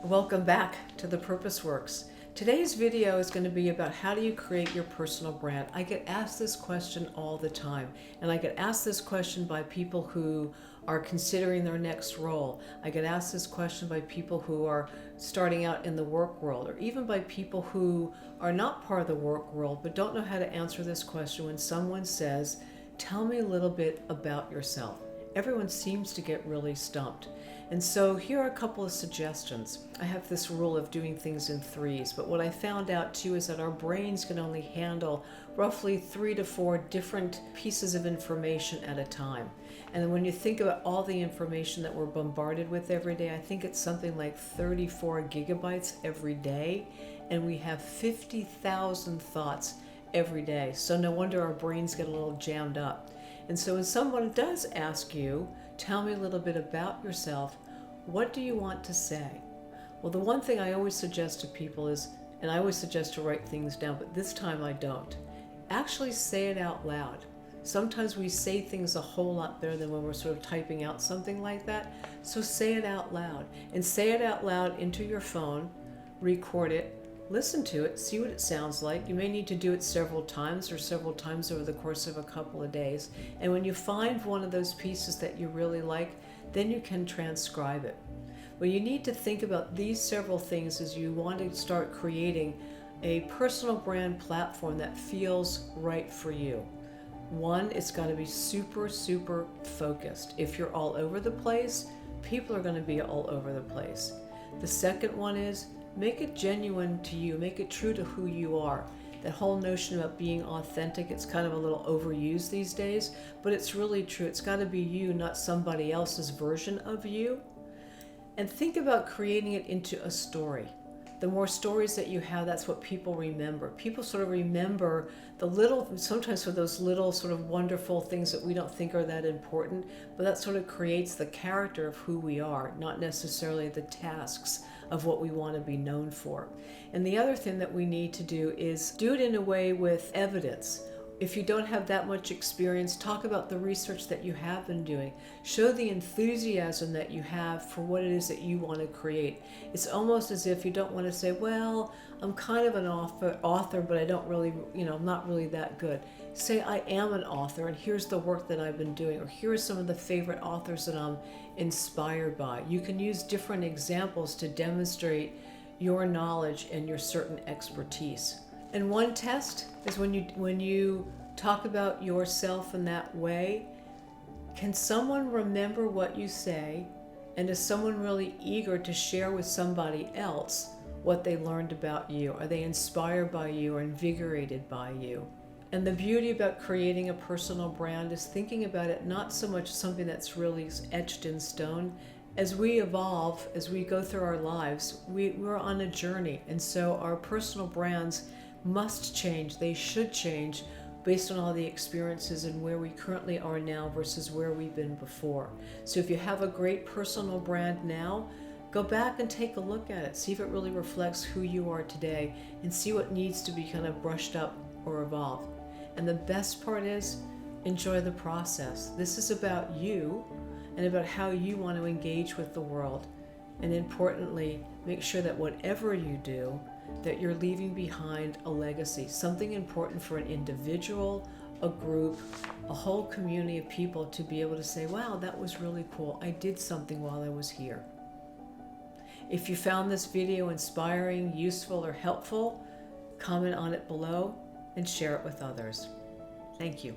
Welcome back to The Purpose Works. Today's video is going to be about how do you create your personal brand. I get asked this question all the time, and I get asked this question by people who are considering their next role. I get asked this question by people who are starting out in the work world, or even by people who are not part of the work world but don't know how to answer this question when someone says, "Tell me a little bit about yourself." Everyone seems to get really stumped. And so here are a couple of suggestions. I have this rule of doing things in threes, but what I found out too is that our brains can only handle roughly 3 to 4 different pieces of information at a time. And then when you think about all the information that we're bombarded with every day, I think it's something like 34 gigabytes every day, and we have 50,000 thoughts every day. So no wonder our brains get a little jammed up. And so when someone does ask you, "Tell me a little bit about yourself," what do you want to say? Well, the one thing I always suggest to people is, and I always suggest to write things down, but this time I don't, actually say it out loud. Sometimes we say things a whole lot better than when we're sort of typing out something like that. So say it out loud, and say it out loud into your phone, record it, listen to it, see what it sounds like. You may need to do it several times over the course of a couple of days. And when you find one of those pieces that you really like, then you can transcribe it. Well, you need to think about these several things as you want to start creating a personal brand platform that feels right for you. One, it's got to be super, super focused. If you're all over the place, people are going to be all over the place. The second one is, make it genuine to you, make it true to who you are. That whole notion about being authentic, it's kind of a little overused these days, but it's really true. It's got to be you, not somebody else's version of you. And think about creating it into a story. The more stories that you have, that's what people remember. People sort of remember the little, sometimes for those little sort of wonderful things that we don't think are that important, but that sort of creates the character of who we are, not necessarily the tasks of what we want to be known for. And the other thing that we need to do is do it in a way with evidence. If you don't have that much experience, talk about the research that you have been doing. Show the enthusiasm that you have for what it is that you want to create. It's almost as if you don't want to say, "Well, I'm kind of an author, but I don't really, I'm not really that good." Say, "I am an author, and here's the work that I've been doing," or "Here are some of the favorite authors that I'm inspired by." You can use different examples to demonstrate your knowledge and your certain expertise. And one test is when you talk about yourself in that way, can someone remember what you say, and is someone really eager to share with somebody else what they learned about you? Are they inspired by you or invigorated by you? And the beauty about creating a personal brand is thinking about it not so much something that's really etched in stone. As we evolve, as we go through our lives, we're on a journey, and so our personal brands must change. They should change based on all the experiences and where we currently are now versus where we've been before. So if you have a great personal brand now, go back and take a look at it. See if it really reflects who you are today, and see what needs to be kind of brushed up or evolved. And the best part is, enjoy the process. This is about you and about how you want to engage with the world. And importantly, make sure that whatever you do, that you're leaving behind a legacy, something important for an individual, a group, a whole community of people to be able to say, "Wow, that was really cool. I did something while I was here." If you found this video inspiring, useful, or helpful, comment on it below and share it with others. Thank you.